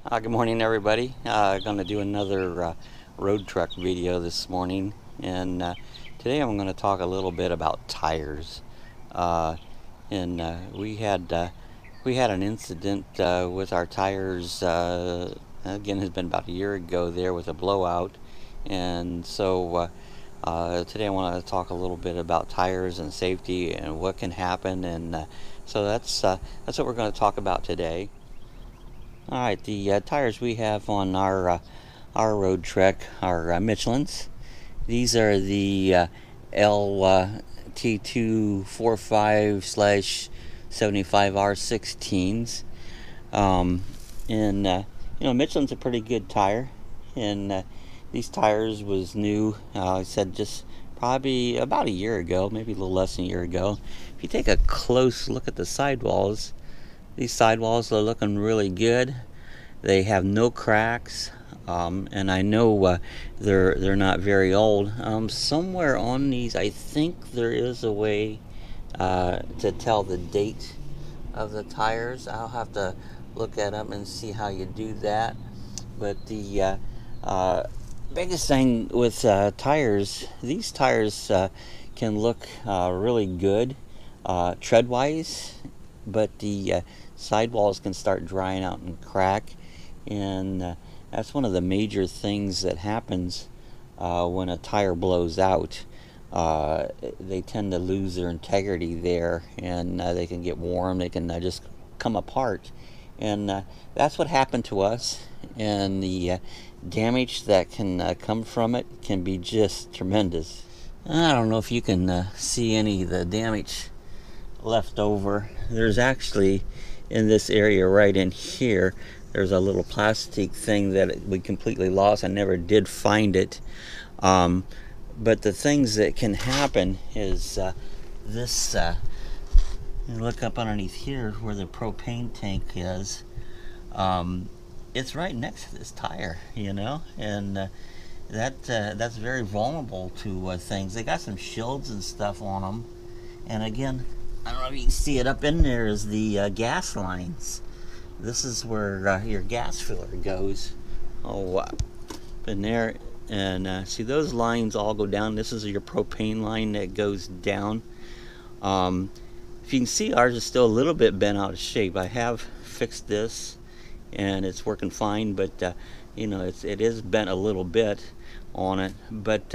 Good morning, everybody. Going to do another Roadtrek video this morning, and today I'm going to talk a little bit about tires. And we had an incident with our tires. Again, it's been about a year ago there with a blowout, and so today I want to talk a little bit about tires and safety and what can happen, and so that's what we're going to talk about today. All right, the tires we have on our Roadtrek are Michelin's. These are the LT245/75R16s. And Michelin's a pretty good tire, and these tires was new. I said just probably about a year ago, maybe a little less than a year ago. If you take a close look at the sidewalls, these sidewalls are looking really good. They have no cracks, and I know they're not very old. Somewhere on these, I think there is a way to tell the date of the tires. I'll have to look at them and see how you do that. But the biggest thing with tires, these tires can look really good tread-wise, but the sidewalls can start drying out and crack, and that's one of the major things that happens when a tire blows out. They tend to lose their integrity there, and they can get warm, they can just come apart, and that's what happened to us, and the damage that can come from it can be just tremendous. I don't know if you can see any of the damage left over. There's actually, in this area right in here, there's a little plastic thing that we completely lost. I never did find it. But the things that can happen is this, you look up underneath here where the propane tank is. It's right next to this tire, and that's very vulnerable to things. They got some shields and stuff on them, and again, I don't know if you can see it up in there is the gas lines. This is where your gas filler goes. Up in there, and see those lines all go down. This is your propane line that goes down. If you can see, ours is still a little bit bent out of shape. I have fixed this, and it's working fine, but it is bent a little bit on it. But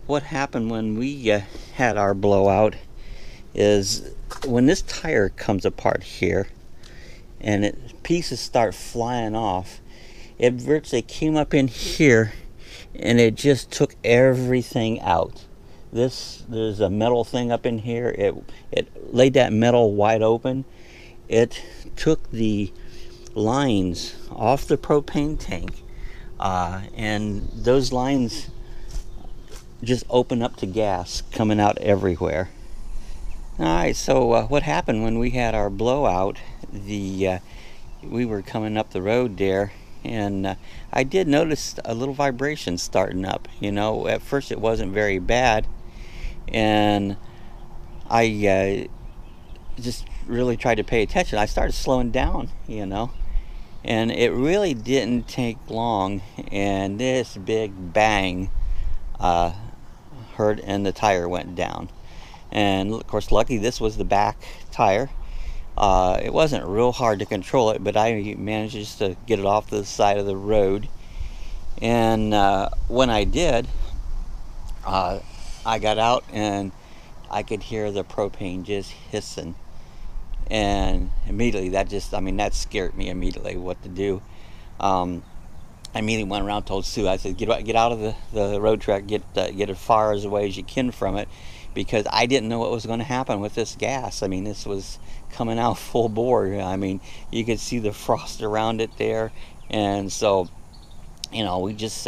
what happened when we had our blowout is when this tire comes apart here and pieces start flying off, it virtually came up in here and it just took everything out. There's a metal thing up in here. It laid that metal wide open. It took the lines off the propane tank, and those lines just open up to gas coming out everywhere. Alright, so what happened when we had our blowout, we were coming up the road there, and I did notice a little vibration starting up. At first it wasn't very bad, and I just really tried to pay attention. I started slowing down, and it really didn't take long, and this big bang heard, and the tire went down. And of course, lucky this was the back tire. It wasn't real hard to control it, but I managed to get it off the side of the road. And when I did, I got out and I could hear the propane just hissing. And immediately that scared me immediately what to do. I immediately went around and told Sue, I said, get out of the Roadtrek, get as far away as you can from it, because I didn't know what was going to happen with this gas. This was coming out full bore. You could see the frost around it there, and so we just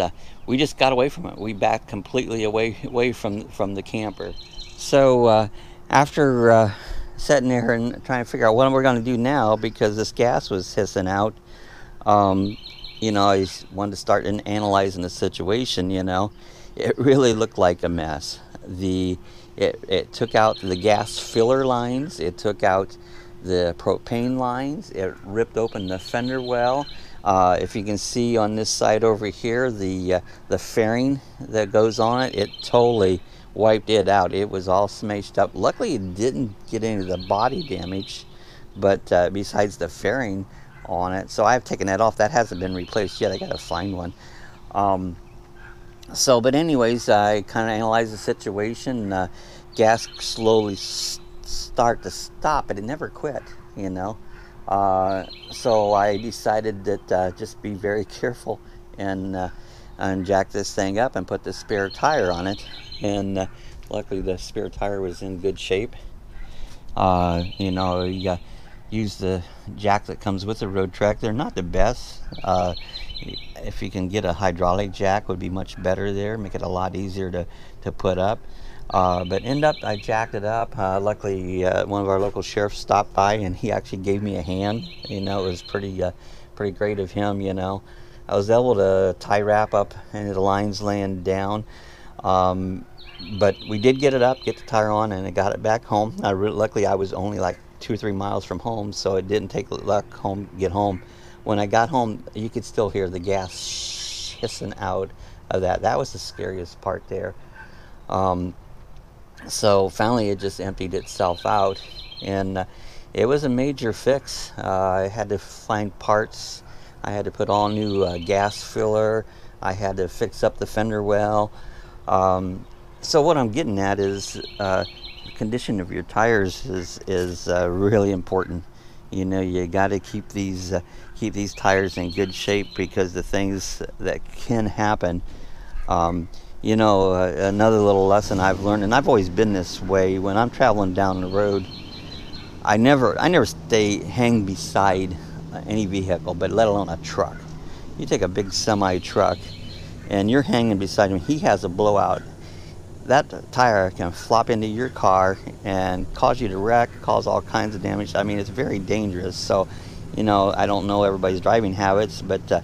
got away from it. We backed completely away from the camper. So after sitting there and trying to figure out what we're going to do now, because this gas was hissing out, I wanted to start analyzing the situation. It really looked like a mess. It took out the gas filler lines, it took out the propane lines, it ripped open the fender well. If you can see on this side over here, the fairing that goes on it, it totally wiped it out. It was all smashed up. Luckily, it didn't get any of the body damage, but besides the fairing on it. So I've taken that off. That hasn't been replaced yet. I got to find one. But anyways, I kind of analyzed the situation. Gas slowly start to stop, but it never quit, you know. So I decided that just be very careful and jack this thing up and put the spare tire on it. And luckily the spare tire was in good shape. You know, you use the jack that comes with the Roadtrek. They're not the best. If you can get a hydraulic jack, would be much better there. Make it a lot easier to put up. But I jacked it up. Luckily, one of our local sheriffs stopped by and he actually gave me a hand. You know, it was pretty great of him. You know, I was able to tie wrap up and the lines laying down. But we did get it up, get the tire on, and I got it back home. Luckily, I was only like 2 or 3 miles from home, so it didn't take luck get home. When I got home, you could still hear the gas hissing out of that. That was the scariest part there. So finally it just emptied itself out, and it was a major fix. I had to find parts. I had to put all new gas filler. I had to fix up the fender well. So what I'm getting at is the condition of your tires is really important. You know, you got to keep these tires in good shape, because the things that can happen. You know, another little lesson I've learned, and I've always been this way, when I'm traveling down the road, I never hang beside any vehicle, but let alone a truck. You take a big semi truck and you're hanging beside him, he has a blowout. That tire can flop into your car and cause you to wreck, cause all kinds of damage. I mean, it's very dangerous. So, you know, I don't know everybody's driving habits, but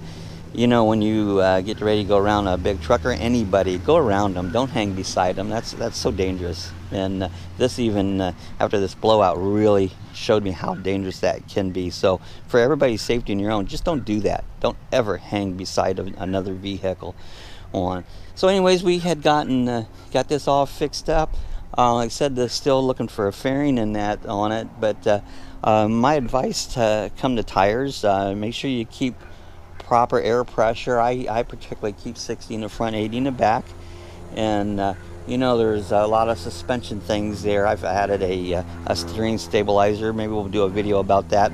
you know, when you get ready to go around a big truck or anybody, go around them. Don't hang beside them. That's so dangerous. And this even, after this blowout, really showed me how dangerous that can be. So for everybody's safety and your own, just don't do that. Don't ever hang beside another vehicle on. So anyways, we had got this all fixed up. Like I said, they're still looking for a fairing and that on it. But my advice to come to tires, make sure you keep proper air pressure. I particularly keep 60 in the front, 80 in the back. And you know, there's a lot of suspension things there. I've added a steering stabilizer. Maybe we'll do a video about that.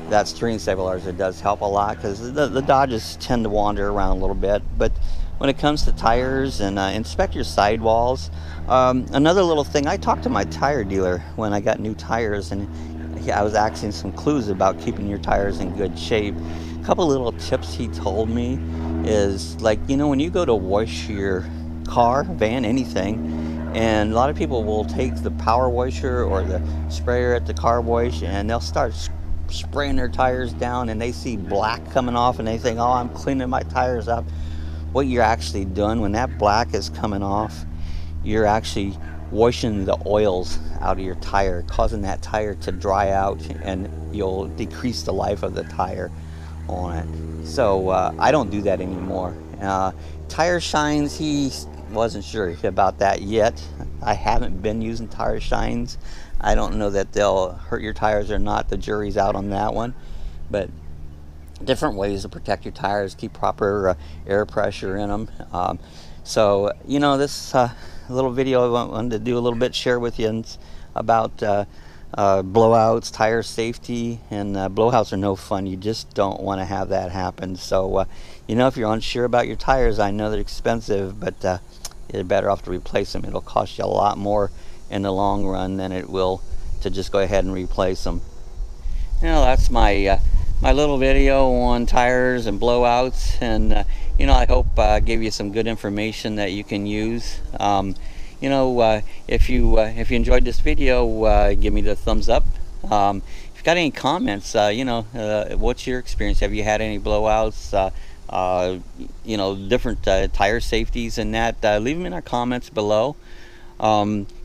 That steering stabilizer does help a lot, because the Dodges tend to wander around a little bit. But when it comes to tires, and inspect your sidewalls. Another little thing, I talked to my tire dealer when I got new tires, and I was asking some clues about keeping your tires in good shape. A couple little tips he told me is, like, you know, when you go to wash your car, van, anything, and a lot of people will take the power washer or the sprayer at the car wash and they'll start spraying their tires down, and they see black coming off and they think, oh, I'm cleaning my tires up. What you're actually doing when that black is coming off, you're actually washing the oils out of your tire, causing that tire to dry out, and you'll decrease the life of the tire on it. So I don't do that anymore. Tire shines, he wasn't sure about that yet. I haven't been using tire shines. I don't know that they'll hurt your tires or not. The jury's out on that one. But different ways to protect your tires, keep proper air pressure in them. So, you know, this little video I wanted to do a little bit, share with you about blowouts, tire safety, and blowouts are no fun. You just don't want to have that happen. So, you know, if you're unsure about your tires, I know they're expensive, but you're better off to replace them. It'll cost you a lot more in the long run than it will to just go ahead and replace them. You know, that's my my little video on tires and blowouts, and you know, I hope I gave you some good information that you can use. You know, if you enjoyed this video, give me the thumbs up. If you've got any comments, you know, what's your experience? Have you had any blowouts? You know, different tire safeties and that, leave them in our comments below.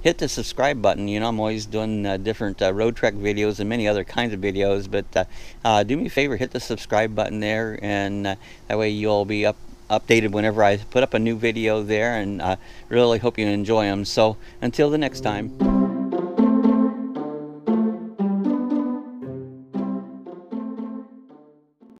hit the subscribe button. You know, I'm always doing different Roadtrek videos and many other kinds of videos, but do me a favor, hit the subscribe button there, and that way you'll be updated whenever I put up a new video there, and really hope you enjoy them. So until the next time.